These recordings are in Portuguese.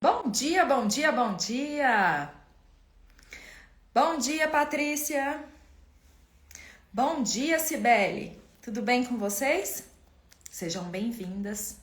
Bom dia, bom dia, bom dia! Bom dia, Patrícia! Bom dia, Cibele! Tudo bem com vocês? Sejam bem-vindas.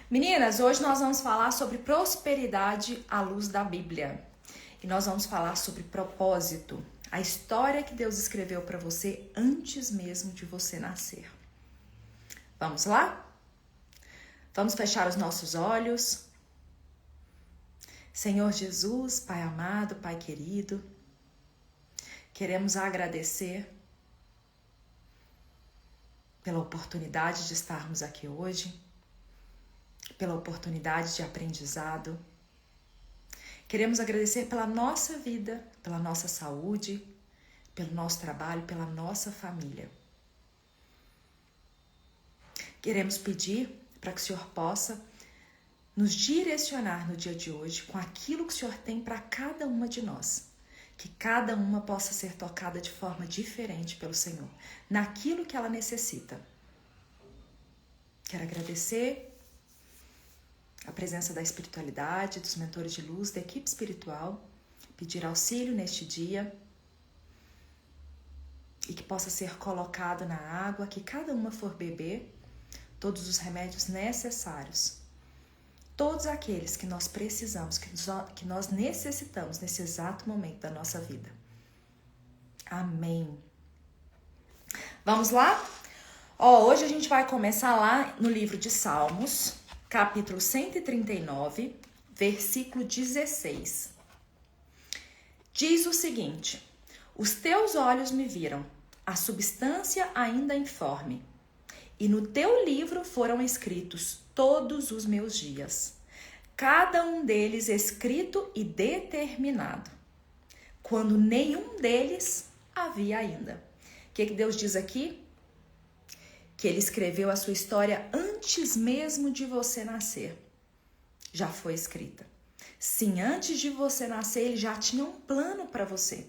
Meninas, hoje nós vamos falar sobre prosperidade à luz da Bíblia. E nós vamos falar sobre propósito, a história que Deus escreveu para você antes mesmo de você nascer. Vamos lá? Vamos fechar os nossos olhos. Senhor Jesus, Pai amado, Pai querido, queremos agradecer pela oportunidade de estarmos aqui hoje, pela oportunidade de aprendizado. Queremos agradecer pela nossa vida, pela nossa saúde, pelo nosso trabalho, pela nossa família. Queremos pedir para que o Senhor possa nos direcionar no dia de hoje com aquilo que o Senhor tem para cada uma de nós. Que cada uma possa ser tocada de forma diferente pelo Senhor, naquilo que ela necessita. Quero agradecer a presença da espiritualidade, dos mentores de luz, da equipe espiritual, pedir auxílio neste dia e que possa ser colocado na água, que cada uma for beber todos os remédios necessários. Todos aqueles que nós precisamos, que nós necessitamos nesse exato momento da nossa vida. Amém. Vamos lá? Hoje a gente vai começar lá no livro de Salmos, capítulo 139, versículo 16. Diz o seguinte: os teus olhos me viram, a substância ainda informe, e no teu livro foram escritos todos os meus dias, cada um deles escrito e determinado, quando nenhum deles havia ainda. O que Deus diz aqui? Que Ele escreveu a sua história antes mesmo de você nascer. Já foi escrita. Sim, antes de você nascer, Ele já tinha um plano para você.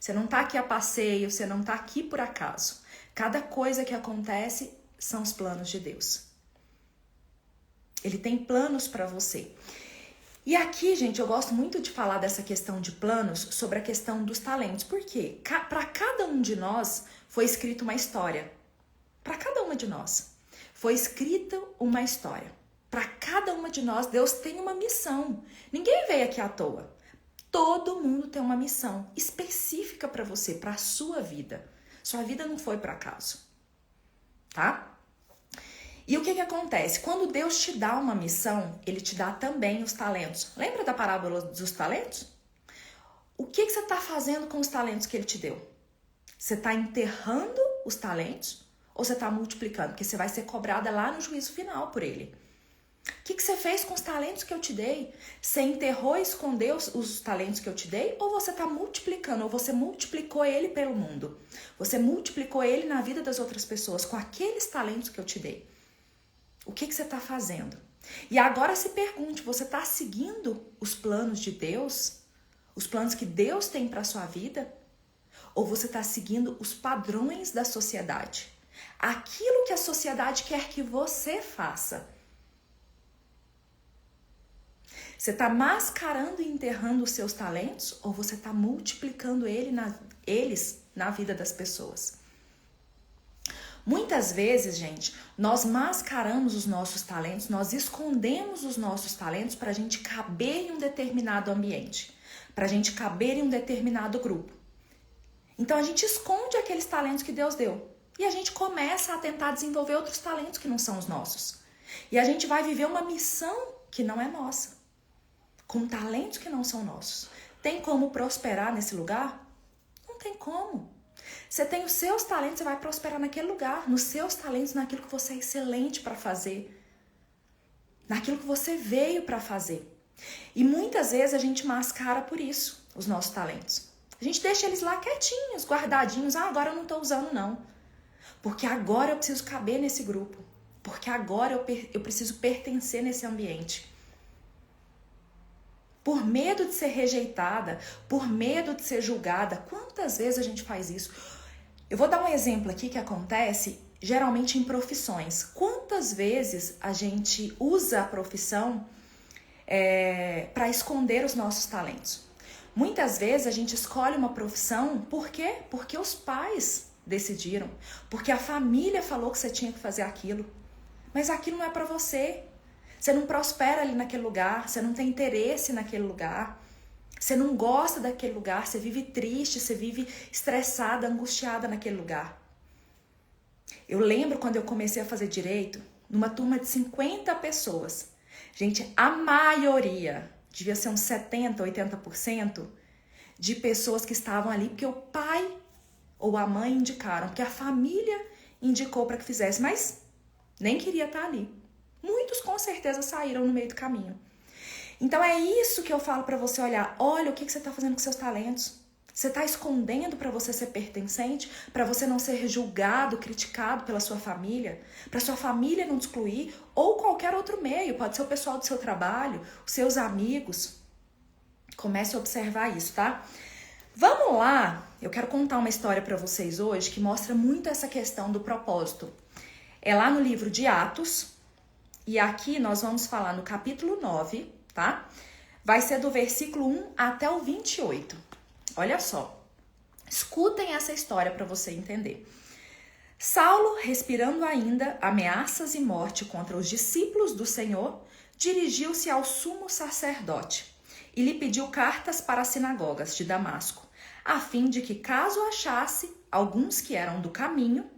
Você não está aqui a passeio, você não está aqui por acaso. Cada coisa que acontece são os planos de Deus. Ele tem planos para você. E aqui, gente, eu gosto muito de falar dessa questão de planos sobre a questão dos talentos. Por quê? Para cada um de nós foi escrita uma história. Para cada uma de nós foi escrita uma história. Para cada uma de nós, Deus tem uma missão. Ninguém veio aqui à toa. Todo mundo tem uma missão específica para você, para a sua vida. Sua vida não foi por acaso. Tá? E o que acontece? Quando Deus te dá uma missão, Ele te dá também os talentos. Lembra da parábola dos talentos? O que você está fazendo com os talentos que Ele te deu? Você está enterrando os talentos ou você está multiplicando? Porque você vai ser cobrada lá no juízo final por Ele. O que você fez com os talentos que eu te dei? Você enterrou e escondeu os talentos que eu te dei? Ou você está multiplicando? Ou você multiplicou ele pelo mundo? Você multiplicou ele na vida das outras pessoas com aqueles talentos que eu te dei? O que você está fazendo? E agora se pergunte, você está seguindo os planos de Deus? Os planos que Deus tem para a sua vida? Ou você está seguindo os padrões da sociedade? Aquilo que a sociedade quer que você faça. Você está mascarando e enterrando os seus talentos? Ou você está multiplicando eles na vida das pessoas? Muitas vezes, gente, nós mascaramos os nossos talentos, nós escondemos os nossos talentos para a gente caber em um determinado ambiente, para a gente caber em um determinado grupo. Então a gente esconde aqueles talentos que Deus deu e a gente começa a tentar desenvolver outros talentos que não são os nossos. E a gente vai viver uma missão que não é nossa, com talentos que não são nossos. Tem como prosperar nesse lugar? Não tem como. Você tem os seus talentos, você vai prosperar naquele lugar, nos seus talentos, naquilo que você é excelente para fazer, naquilo que você veio para fazer. E muitas vezes a gente mascara por isso os nossos talentos. A gente deixa eles lá quietinhos, guardadinhos. Agora eu não estou usando não, porque agora eu preciso caber nesse grupo, porque agora eu preciso pertencer nesse ambiente. Por medo de ser rejeitada, por medo de ser julgada. Quantas vezes a gente faz isso? Eu vou dar um exemplo aqui que acontece geralmente em profissões. Quantas vezes a gente usa a profissão para esconder os nossos talentos. Muitas vezes a gente escolhe uma profissão, por quê? Porque os pais decidiram, porque a família falou que você tinha que fazer aquilo. Mas aquilo não é para você. Você não prospera ali naquele lugar, você não tem interesse naquele lugar, você não gosta daquele lugar, você vive triste, você vive estressada, angustiada naquele lugar. Eu lembro quando eu comecei a fazer direito, numa turma de 50 pessoas. Gente, a maioria, devia ser uns 70%, 80%, de pessoas que estavam ali porque o pai ou a mãe indicaram, porque a família indicou para que fizesse, mas nem queria estar ali. Muitos com certeza saíram no meio do caminho. Então é isso que eu falo para você olhar. Olha o que você está fazendo com seus talentos. Você está escondendo para você ser pertencente, para você não ser julgado, criticado pela sua família, para sua família não te excluir, ou qualquer outro meio, pode ser o pessoal do seu trabalho, os seus amigos. Comece a observar isso, tá? Vamos lá, eu quero contar uma história para vocês hoje que mostra muito essa questão do propósito. É lá no livro de Atos, e aqui nós vamos falar no capítulo 9, tá? Vai ser do versículo 1 até o 28. Olha só, escutem essa história para você entender. Saulo, respirando ainda ameaças e morte contra os discípulos do Senhor, dirigiu-se ao sumo sacerdote e lhe pediu cartas para as sinagogas de Damasco, a fim de que, caso achasse alguns que eram do caminho,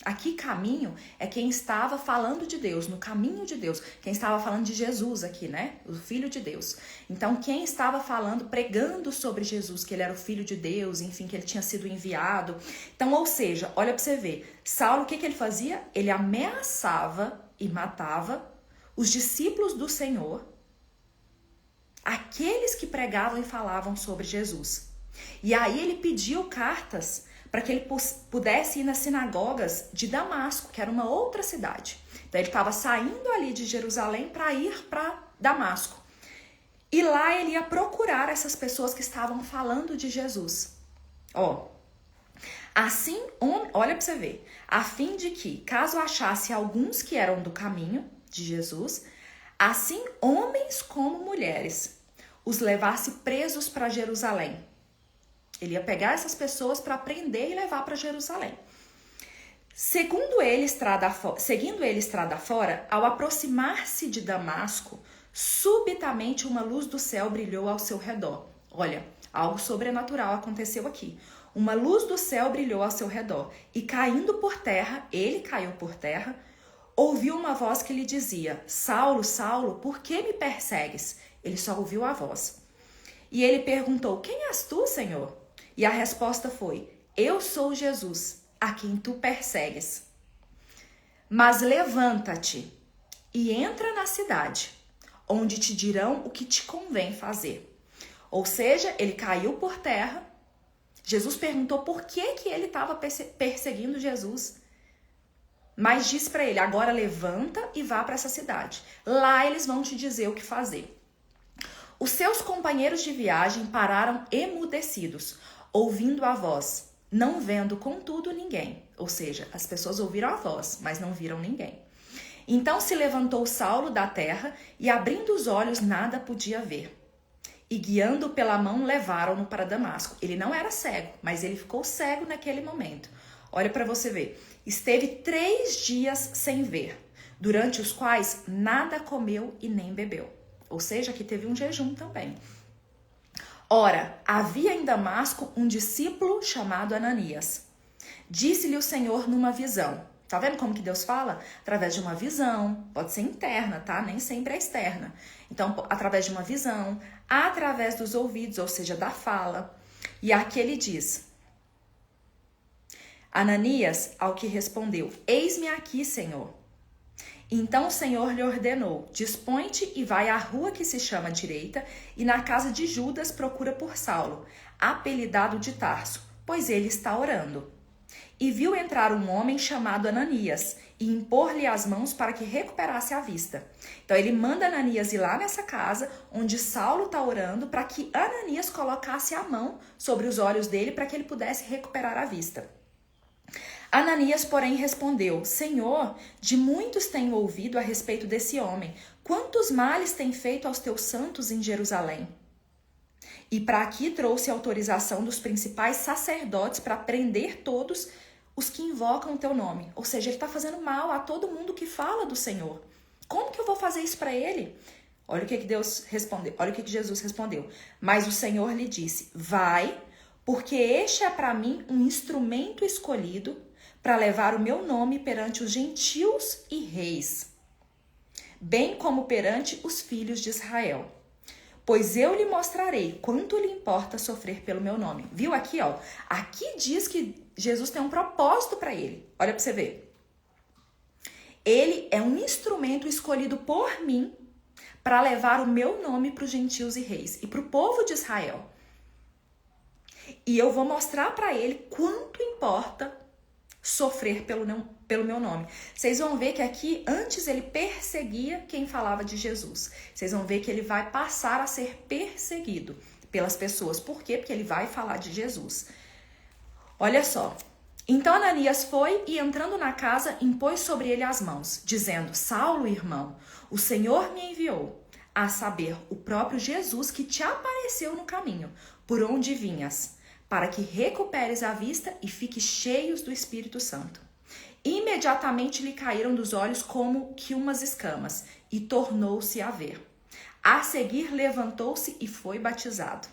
aqui caminho é quem estava falando de Deus, no caminho de Deus, quem estava falando de Jesus aqui, né? O Filho de Deus. Então, quem estava falando, pregando sobre Jesus, que ele era o Filho de Deus, enfim, que ele tinha sido enviado. Então, ou seja, olha para você ver, Saulo, o que ele fazia? Ele ameaçava e matava os discípulos do Senhor, aqueles que pregavam e falavam sobre Jesus. E aí ele pediu cartas para que ele pudesse ir nas sinagogas de Damasco, que era uma outra cidade. Então ele estava saindo ali de Jerusalém para ir para Damasco. E lá ele ia procurar essas pessoas que estavam falando de Jesus. Assim, olha para você ver, a fim de que, caso achasse alguns que eram do caminho de Jesus, assim homens como mulheres, os levasse presos para Jerusalém. Ele ia pegar essas pessoas para prender e levar para Jerusalém. Seguindo ele estrada fora, ao aproximar-se de Damasco, subitamente uma luz do céu brilhou ao seu redor. Olha, algo sobrenatural aconteceu aqui. Uma luz do céu brilhou ao seu redor e caindo por terra, ele caiu por terra, ouviu uma voz que lhe dizia: Saulo, Saulo, por que me persegues? Ele só ouviu a voz. E ele perguntou: quem és tu, Senhor? E a resposta foi: eu sou Jesus, a quem tu persegues. Mas levanta-te e entra na cidade, onde te dirão o que te convém fazer. Ou seja, ele caiu por terra. Jesus perguntou por que ele estava perseguindo Jesus. Mas disse para ele: agora levanta e vá para essa cidade. Lá eles vão te dizer o que fazer. Os seus companheiros de viagem pararam emudecidos, ouvindo a voz, não vendo contudo ninguém. Ou seja, as pessoas ouviram a voz, mas não viram ninguém. Então se levantou Saulo da terra e, abrindo os olhos, nada podia ver. E guiando pela mão, levaram-no para Damasco. Ele não era cego, mas ele ficou cego naquele momento. Olha para você ver. Esteve 3 dias sem ver, durante os quais nada comeu e nem bebeu. Ou seja, aqui teve um jejum também. Ora, havia em Damasco um discípulo chamado Ananias. Disse-lhe o Senhor numa visão. Tá vendo como que Deus fala? Através de uma visão, pode ser interna, tá? Nem sempre é externa. Então, através de uma visão, através dos ouvidos, ou seja, da fala. E aqui ele diz: Ananias, ao que respondeu: eis-me aqui, Senhor. Então o Senhor lhe ordenou: dispõe-te e vai à rua que se chama Direita, e na casa de Judas procura por Saulo, apelidado de Tarso, pois ele está orando. E viu entrar um homem chamado Ananias e impor-lhe as mãos para que recuperasse a vista. Então ele manda Ananias ir lá nessa casa onde Saulo está orando, para que Ananias colocasse a mão sobre os olhos dele para que ele pudesse recuperar a vista. Ananias, porém, respondeu: Senhor, de muitos tenho ouvido a respeito desse homem. Quantos males tem feito aos teus santos em Jerusalém? E para aqui trouxe autorização dos principais sacerdotes para prender todos os que invocam o teu nome. Ou seja, ele está fazendo mal a todo mundo que fala do Senhor. Como que eu vou fazer isso para ele? Olha o que Deus respondeu. Olha o que Jesus respondeu. Mas o Senhor lhe disse: vai, porque este é para mim um instrumento escolhido para levar o meu nome perante os gentios e reis, bem como perante os filhos de Israel. Pois eu lhe mostrarei quanto lhe importa sofrer pelo meu nome. Viu aqui, ó? Aqui diz que Jesus tem um propósito para ele. Olha para você ver. Ele é um instrumento escolhido por mim para levar o meu nome para os gentios e reis e para o povo de Israel. E eu vou mostrar para ele quanto importa sofrer pelo meu nome. Vocês vão ver que aqui, antes ele perseguia quem falava de Jesus. Vocês vão ver que ele vai passar a ser perseguido pelas pessoas. Por quê? Porque ele vai falar de Jesus. Olha só. Então Ananias foi e, entrando na casa, impôs sobre ele as mãos, dizendo: Saulo, irmão, o Senhor me enviou, a saber, o próprio Jesus que te apareceu no caminho, por onde vinhas, para que recuperes a vista e fiques cheios do Espírito Santo. Imediatamente lhe caíram dos olhos como que umas escamas, e tornou-se a ver. A seguir levantou-se e foi batizado.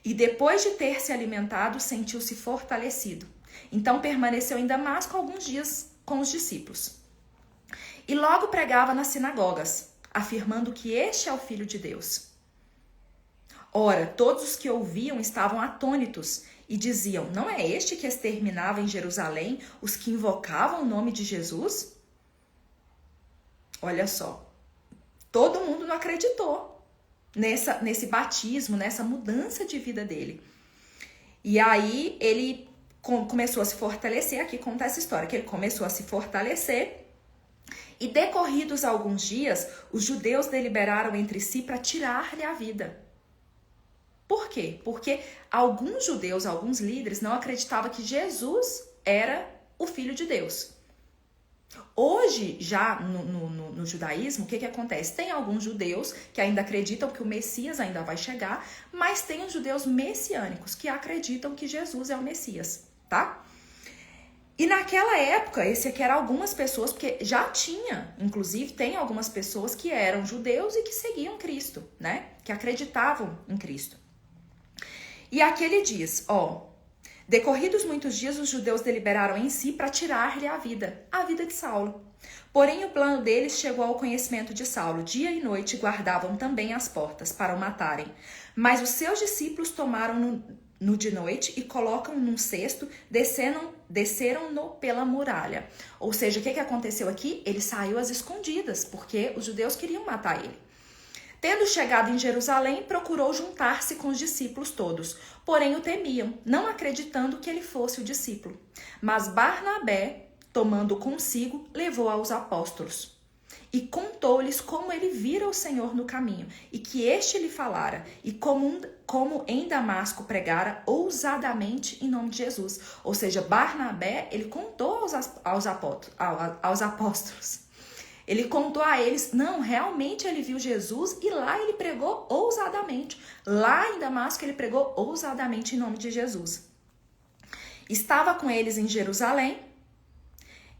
E depois de ter se alimentado, sentiu-se fortalecido. Então permaneceu em Damasco alguns dias com os discípulos. E logo pregava nas sinagogas, afirmando que este é o Filho de Deus. Ora, todos os que ouviam estavam atônitos e diziam: não é este que exterminava em Jerusalém os que invocavam o nome de Jesus? Olha só, todo mundo não acreditou nesse batismo, nessa mudança de vida dele. E aí ele começou a se fortalecer. Aqui conta essa história, que ele começou a se fortalecer. E decorridos alguns dias, os judeus deliberaram entre si para tirar-lhe a vida. Por quê? Porque alguns judeus, alguns líderes, não acreditavam que Jesus era o Filho de Deus. Hoje, já no judaísmo, o que acontece? Tem alguns judeus que ainda acreditam que o Messias ainda vai chegar, mas tem os judeus messiânicos que acreditam que Jesus é o Messias, tá? E naquela época, esse aqui era algumas pessoas, porque já tinha, inclusive, tem algumas pessoas que eram judeus e que seguiam Cristo, né? Que acreditavam em Cristo. E aqui ele diz, decorridos muitos dias, os judeus deliberaram em si para tirar-lhe a vida de Saulo. Porém, o plano deles chegou ao conhecimento de Saulo. Dia e noite guardavam também as portas para o matarem. Mas os seus discípulos tomaram no de noite e colocam num cesto, desceram-no pela muralha. Ou seja, o que aconteceu aqui? Ele saiu às escondidas, porque os judeus queriam matar ele. Tendo chegado em Jerusalém, procurou juntar-se com os discípulos todos, porém o temiam, não acreditando que ele fosse o discípulo. Mas Barnabé, tomando consigo, levou aos apóstolos e contou-lhes como ele vira o Senhor no caminho e que este lhe falara e como em Damasco pregara ousadamente em nome de Jesus. Ou seja, Barnabé, ele contou aos apóstolos. Ele contou a eles, não, realmente ele viu Jesus e lá ele pregou ousadamente. Lá em Damasco ele pregou ousadamente em nome de Jesus. Estava com eles em Jerusalém,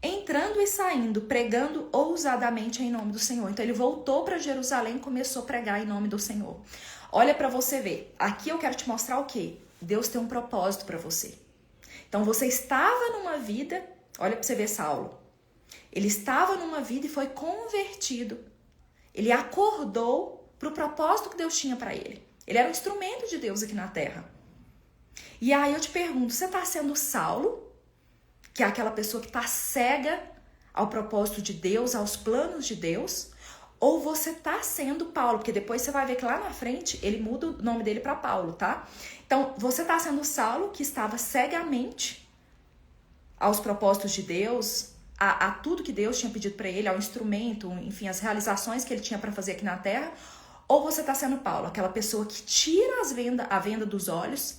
entrando e saindo, pregando ousadamente em nome do Senhor. Então ele voltou para Jerusalém e começou a pregar em nome do Senhor. Olha para você ver. Aqui eu quero te mostrar o quê? Deus tem um propósito para você. Então você estava numa vida, olha para você ver Saulo. Ele estava numa vida e foi convertido. Ele acordou para o propósito que Deus tinha para ele. Ele era um instrumento de Deus aqui na terra. E aí eu te pergunto, você está sendo Saulo, que é aquela pessoa que está cega ao propósito de Deus, aos planos de Deus, ou você está sendo Paulo? Porque depois você vai ver que lá na frente ele muda o nome dele para Paulo, tá? Então, você está sendo Saulo, que estava cegamente aos propósitos de Deus, a tudo que Deus tinha pedido para ele, ao instrumento, enfim, as realizações que ele tinha para fazer aqui na terra, ou você está sendo Paulo, aquela pessoa que tira a venda dos olhos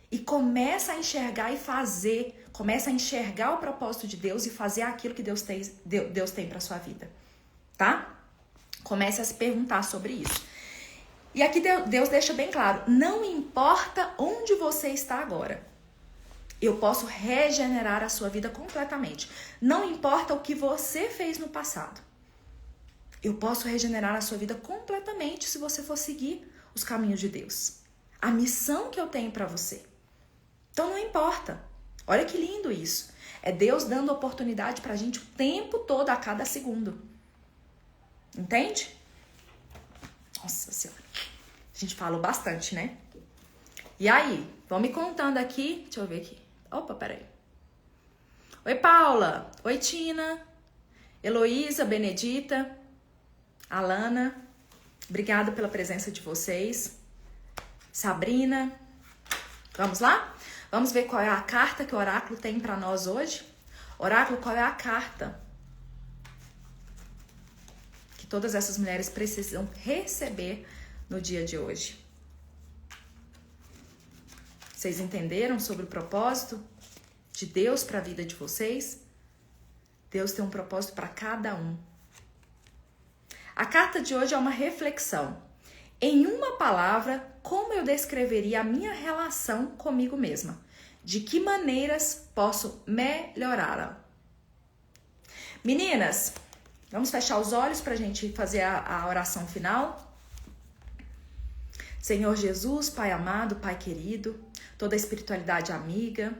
E começa a enxergar e fazer, começa a enxergar o propósito de Deus e fazer aquilo que Deus tem para sua vida, tá? Comece a se perguntar sobre isso. E aqui Deus deixa bem claro, não importa onde você está agora, eu posso regenerar a sua vida completamente. Não importa o que você fez no passado, eu posso regenerar a sua vida completamente se você for seguir os caminhos de Deus. A missão que eu tenho para você. Então não importa. Olha que lindo isso. É Deus dando oportunidade pra gente o tempo todo, a cada segundo. Entende? Nossa Senhora. A gente falou bastante, né? E aí? Vão me contando aqui. Deixa eu ver aqui. Opa, peraí. Oi, Paula. Oi, Tina. Heloísa, Benedita. Alana. Obrigada pela presença de vocês. Sabrina. Vamos lá? Vamos ver qual é a carta que o oráculo tem para nós hoje? Oráculo, qual é a carta que todas essas mulheres precisam receber no dia de hoje? Vocês entenderam sobre o propósito de Deus para a vida de vocês? Deus tem um propósito para cada um. A carta de hoje é uma reflexão. Em uma palavra, como eu descreveria a minha relação comigo mesma? De que maneiras posso melhorá-la? Meninas, vamos fechar os olhos para a gente fazer a oração final? Senhor Jesus, Pai amado, Pai querido, toda a espiritualidade amiga,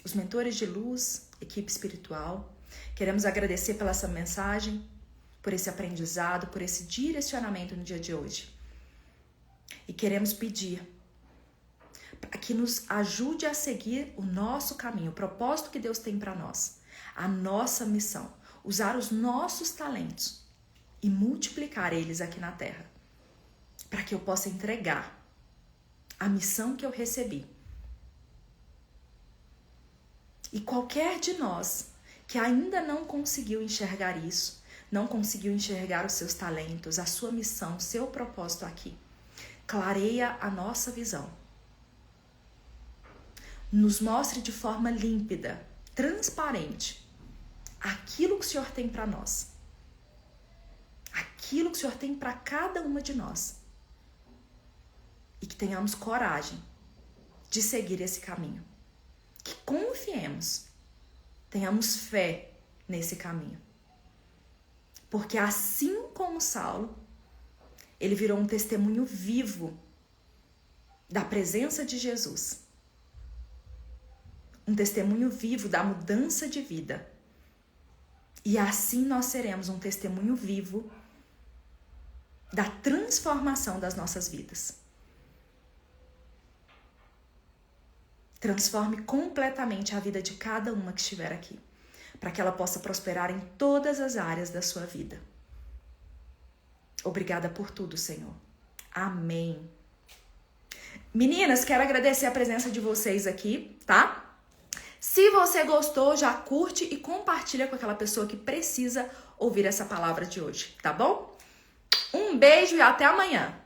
os mentores de luz, equipe espiritual, queremos agradecer pela essa mensagem, por esse aprendizado, por esse direcionamento no dia de hoje. E queremos pedir para que nos ajude a seguir o nosso caminho, o propósito que Deus tem para nós, a nossa missão, usar os nossos talentos e multiplicar eles aqui na Terra, para que eu possa entregar a missão que eu recebi. E qualquer de nós que ainda não conseguiu enxergar isso, não conseguiu enxergar os seus talentos, a sua missão, o seu propósito aqui, clareia a nossa visão. Nos mostre de forma límpida, transparente, aquilo que o Senhor tem para nós. Aquilo que o Senhor tem para cada uma de nós. E que tenhamos coragem de seguir esse caminho. Que confiemos, tenhamos fé nesse caminho. Porque assim como Saulo, ele virou um testemunho vivo da presença de Jesus. Um testemunho vivo da mudança de vida. E assim nós seremos um testemunho vivo da transformação das nossas vidas. Transforme completamente a vida de cada uma que estiver aqui, para que ela possa prosperar em todas as áreas da sua vida. Obrigada por tudo, Senhor. Amém. Meninas, quero agradecer a presença de vocês aqui, tá? Se você gostou, já curte e compartilha com aquela pessoa que precisa ouvir essa palavra de hoje, tá bom? Um beijo e até amanhã!